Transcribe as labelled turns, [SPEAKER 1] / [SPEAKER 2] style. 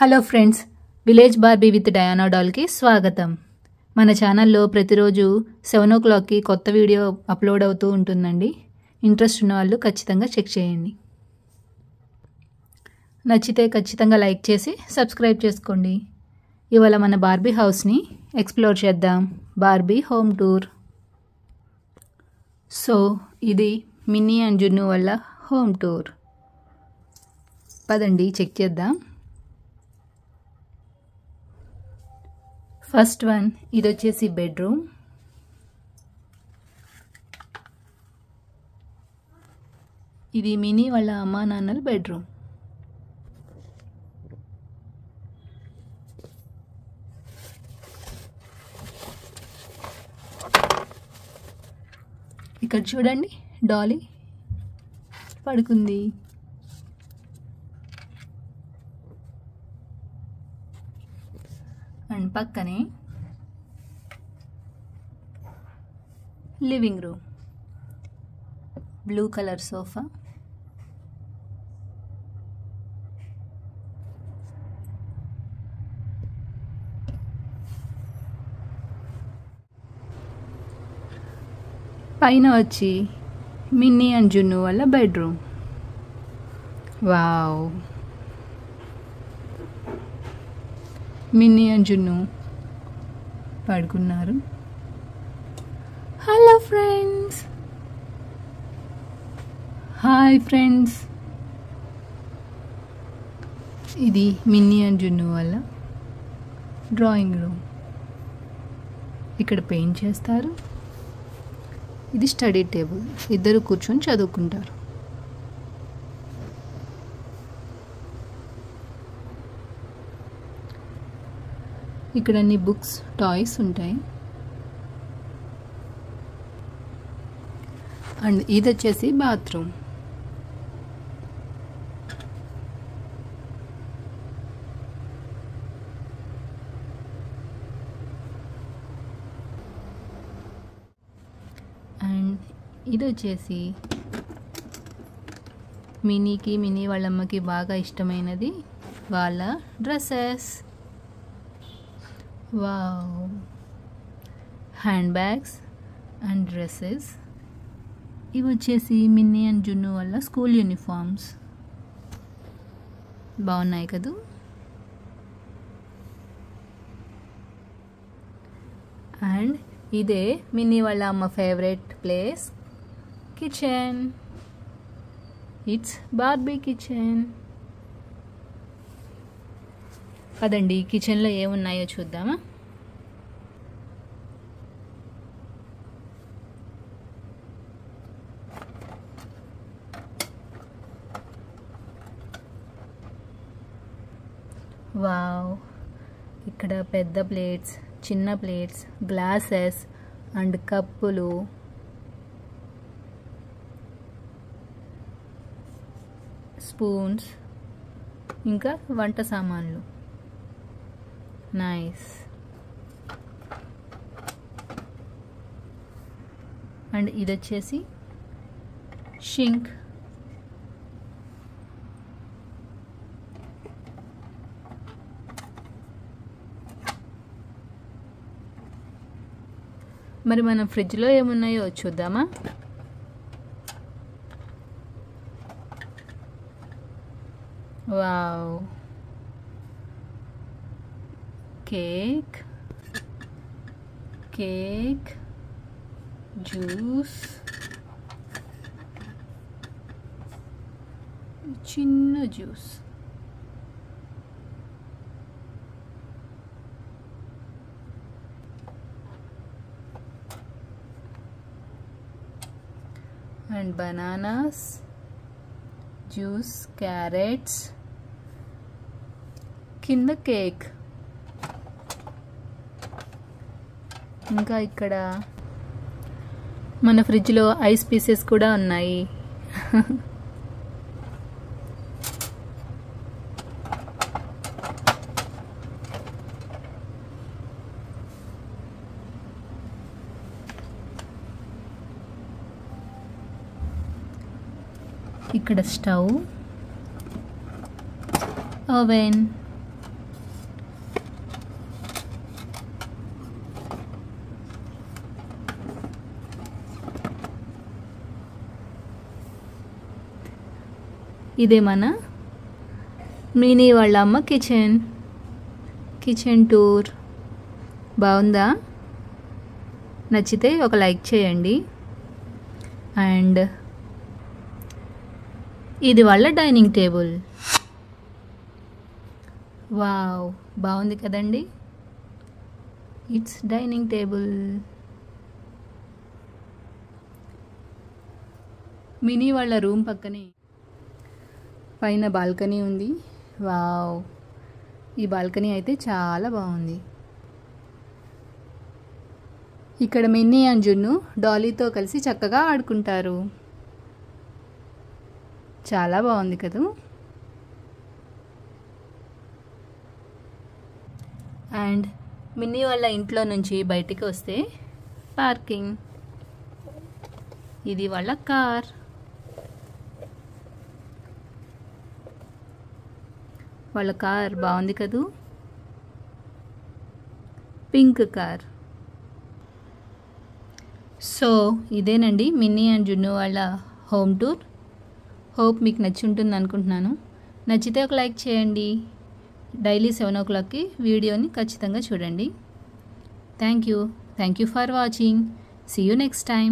[SPEAKER 1] Hello friends, village Barbie with Diana డాల్కి స్వాగతం. మన ఛానల్లో ప్రతిరోజు 7 o'clockకి కొత్త వీడియో అప్లోడ్ అవుతూ ఉంటుందండి. ఇంట్రెస్ట్ ఉన్న వాళ్ళు ఖచ్చితంగా చెక్ చేయండి. నచ్చితే ఖచ్చితంగా లైక్ చేసి సబ్స్క్రైబ్ చేసుకోండి. ఇవాళ మన బార్బీ హౌస్ని ఎక్స్ప్లోర్ చేద్దాం. Barbie home tour. సో ఇది మిన్నీ అండ్ జున్ను వల్ల హోమ్ టూర్. పదండి చెక్ చేద్దాం. ఫస్ట్ వన్, ఇది వచ్చేసి బెడ్రూమ్. ఇది మినీ వాళ్ళ అమ్మా నాన్నల బెడ్రూమ్. ఇక్కడ చూడండి, డాలీ పడుకుంది. అండ్ పక్కనే living room, blue colour sofa. పైన వచ్చి మిన్నీ అండ్ జున్ను వాళ్ళ బెడ్రూమ్. వావ్, మిన్నీ అండ్ జున్ను పడుకున్నారు. Hello friends, hi friends. ఇది మిన్నీ అండ్ జున్ను వల్ల డ్రాయింగ్ రూమ్. ఇక్కడ పెయింట్ చేస్తారు. ఇది స్టడీ టేబుల్, ఇద్దరు కూర్చొని చదువుకుంటారు. ఇక్కడ అన్ని బుక్స్, టాయ్స్ ఉంటాయి. అండ్ ఇది వచ్చేసి బాత్రూమ్. అండ్ ఇది వచ్చేసి మినీకి, మినీ వాళ్ళమ్మకి బాగా ఇష్టమైనది వాళ్ళ dresses. Wow, hand bags and dresses. ఇవి వచ్చేసి మిన్నీ అండ్ జున్ను వల్ల స్కూల్ యూనిఫామ్స్. బాగున్నాయి కదూ. అండ్ ఇదే మిన్నీ వాళ్ళ అమ్మ favourite place, kitchen. It's Barbie kitchen. పదండి కిచెన్లో ఏమున్నాయో చూద్దామా. వావ్, ఇక్కడ పెద్ద ప్లేట్స్, చిన్న ప్లేట్స్, గ్లాసెస్ అండ్ కప్పులు. స్పూన్స్, ఇంకా వంట సామాన్లు. నైస్. అండ్ ఇది వచ్చేసి షింక్. మరి మన ఫ్రిడ్జ్లో ఏమున్నాయో చూద్దామా. వావ్, కేక్, జ్యూస్, చిన్న juice. And bananas, juice, carrots, కింద కేక్. ఇంకా ఇక్కడ మన ఫ్రిడ్జ్లో ఐస్ పీసెస్ కూడా ఉన్నాయి. ఇక్కడ స్టవ్, oven, ఇదే మన మినీ వాళ్ళ అమ్మ కిచెన్ టూర్. బాగుందా? నచ్చితే ఒక లైక్ చేయండి. అండ్ ఇది వాళ్ళ డైనింగ్ టేబుల్. వావ్, బాగుంది కదండి. It's dining table. మినీ వాళ్ళ రూమ్ పక్కనే పైన బాల్కనీ ఉంది. వావ్, ఈ బాల్కనీ అయితే చాలా బాగుంది. ఇక్కడ మిన్నీ అండ్ జున్ను డాలీతో కలిసి చక్కగా ఆడుకుంటారు. చాలా బాగుంది కదా. అండ్ మిన్నీ వాళ్ళ ఇంట్లో నుంచి బయటికి వస్తే పార్కింగ్. ఇది వాళ్ళ కార్. వాళ్ళ కార్ బాగుంది కదూ, పింక్ కార్. సో ఇదేనండి మిన్నీ అండ్ జున్ను వాళ్ళ హోమ్ టూర్. హోప్ మీకు నచ్చి ఉంటుంది అనుకుంటున్నాను. నచ్చితే ఒక లైక్ చేయండి. డైలీ 7 o'clockకి వీడియోని ఖచ్చితంగా చూడండి. Thank you for watching. See you next time.